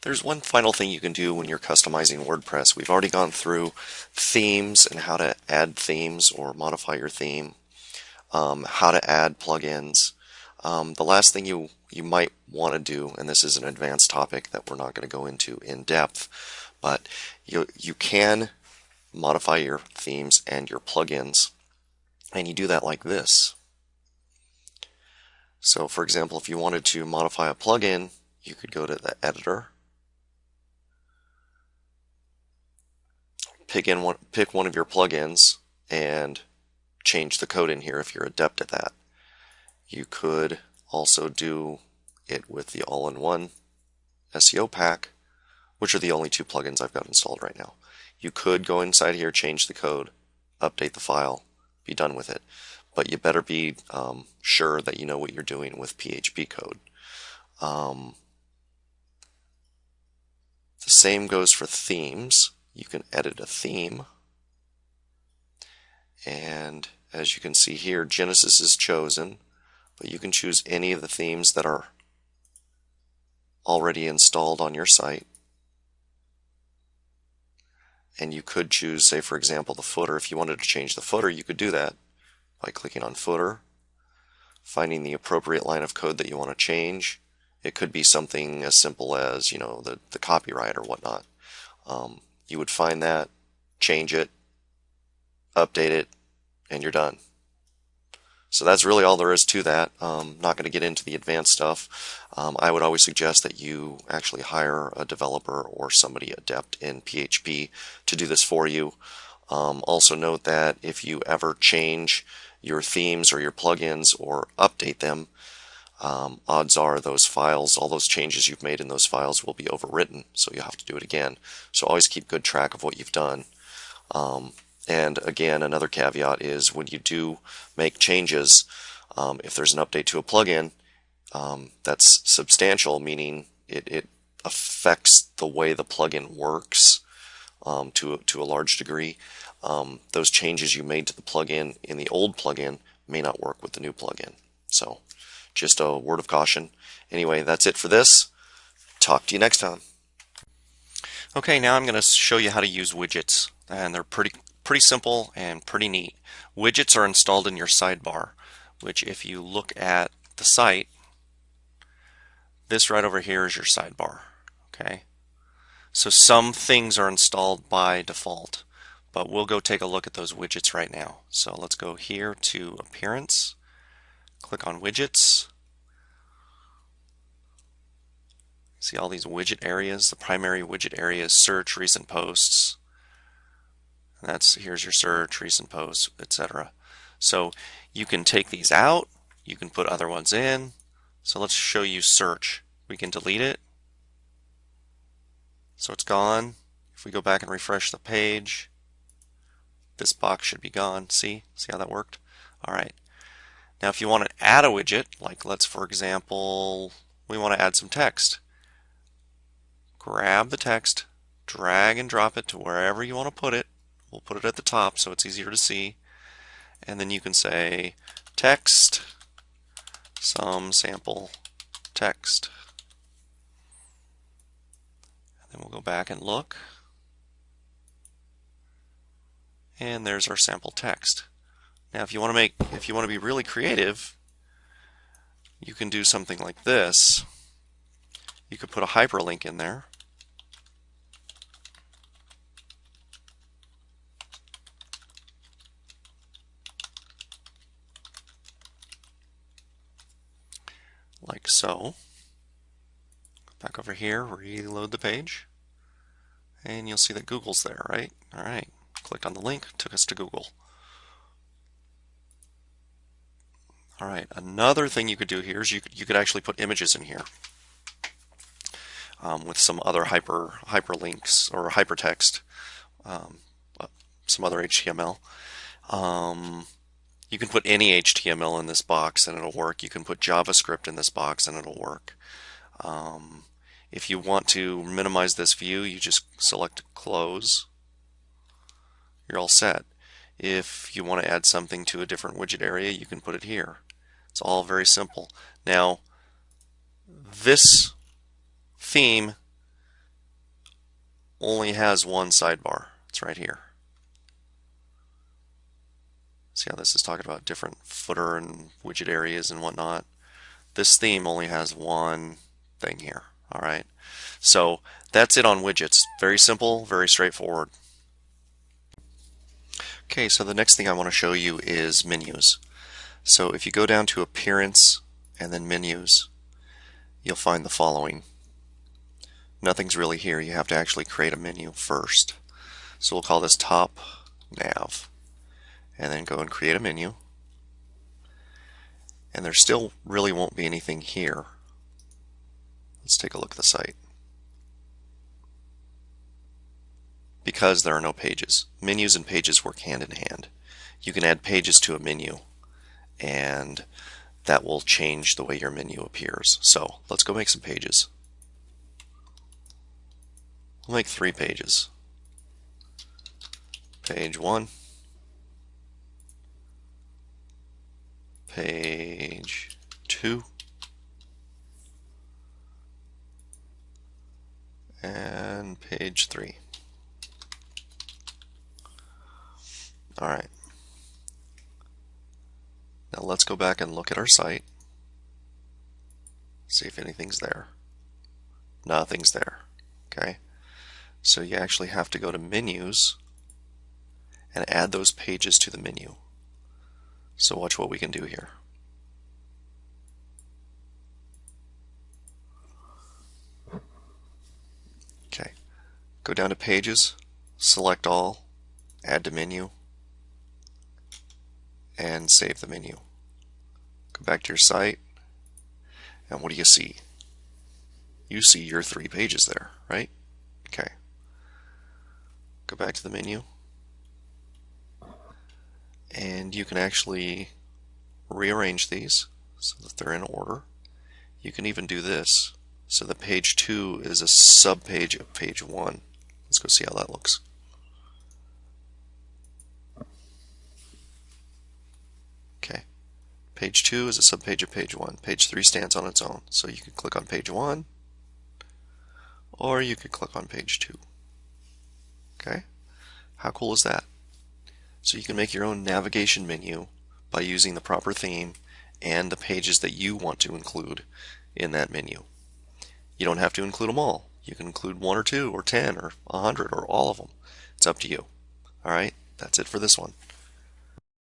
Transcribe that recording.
There's one final thing you can do when you're customizing WordPress. We've already gone through themes and how to add themes or modify your theme, how to add plugins. The last thing you might want to do, and this is an advanced topic that we're not going to go into in depth, but you can modify your themes and your plugins, and you do that like this. So for example, if you wanted to modify a plugin, you could go to the editor, pick one of your plugins and change the code in here if you're adept at that. You could also do it with the all-in-one SEO pack, which are the only two plugins I've got installed right now. You could go inside here, change the code, update the file, be done with it. But you better be sure that you know what you're doing with PHP code. The same goes for themes. You can edit a theme. And as you can see here, Genesis is chosen, but you can choose any of the themes that are already installed on your site. And you could choose, say for example, the footer. If you wanted to change the footer, you could do that by clicking on footer, finding the appropriate line of code that you want to change. It could be something as simple as, the copyright or whatnot. You would find that, change it, update it, and you're done. So that's really all there is to that. Not going to get into the advanced stuff. I would always suggest that you actually hire a developer or somebody adept in PHP to do this for you. Also note that if you ever change your themes or your plugins or update them, odds are those files, all those changes you've made in those files will be overwritten, so you'll have to do it again. So always keep good track of what you've done. And again, another caveat is when you do make changes, if there's an update to a plugin that's substantial, meaning it affects the way the plugin works to a large degree, those changes you made to the plugin in the old plugin may not work with the new plugin. So just a word of caution. Anyway, that's it for this. Talk to you next time. Okay, now I'm going to show you how to use widgets, and they're pretty simple and pretty neat. Widgets are installed in your sidebar, which if you look at the site, this right over here is your sidebar. Okay, so some things are installed by default, but we'll go take a look at those widgets right now. So let's go here to Appearance, click on Widgets. See all these widget areas. The primary widget area is Search, Recent Posts. Here's your search, recent posts, etc. So you can take these out, you can put other ones in. So let's show you search. We can delete it. So it's gone. If we go back and refresh the page, this box should be gone. See how that worked? All right. Now if you want to add a widget, like for example, we want to add some text. Grab the text, drag and drop it to wherever you want to put it. We'll put it at the top so it's easier to see. And then you can say text, some sample text. And then we'll go back and look. And there's our sample text. Now if you want to be really creative, you can do something like this. You could put a hyperlink in there. Like so. Back over here, reload the page, and you'll see that Google's there, right? All right, clicked on the link, took us to Google. All right, another thing you could do here is you could actually put images in here with some other hyperlinks or hypertext, some other HTML. You can put any HTML in this box and it'll work. You can put JavaScript in this box and it'll work. If you want to minimize this view, you just select Close. You're all set. If you want to add something to a different widget area, you can put it here. It's all very simple. Now, this theme only has one sidebar. It's right here. See how this is talking about different footer and widget areas and whatnot? This theme only has one thing here. All right. So that's it on widgets. Very simple, very straightforward. Okay, so the next thing I want to show you is menus. So if you go down to Appearance and then Menus, you'll find the following. Nothing's really here. You have to actually create a menu first. So we'll call this Top Nav, and then go and create a menu. And there still really won't be anything here. Let's take a look at the site. Because there are no pages. Menus and pages work hand in hand. You can add pages to a menu, and that will change the way your menu appears. So let's go make some pages. We'll make 3 pages. Page 1, page 2, and page 3. All right. Now let's go back and look at our site. See if anything's there. Nothing's there. Okay. So you actually have to go to Menus and add those pages to the menu. So watch what we can do here. Okay. Go down to Pages, select all, add to menu, and save the menu. Go back to your site, and what do you see? You see your 3 pages there, right? Okay. Go back to the menu, and you can actually rearrange these so that they're in order. You can even do this so that page 2 is a subpage of page 1. Let's go see how that looks. Okay, page 2 is a subpage of page 1. Page 3 stands on its own, so you can click on page 1 or you could click on page 2. Okay, how cool is that? So you can make your own navigation menu by using the proper theme and the pages that you want to include in that menu. You don't have to include them all. You can include 1 or 2 or 10 or 100 or all of them. It's up to you. All right, that's it for this one.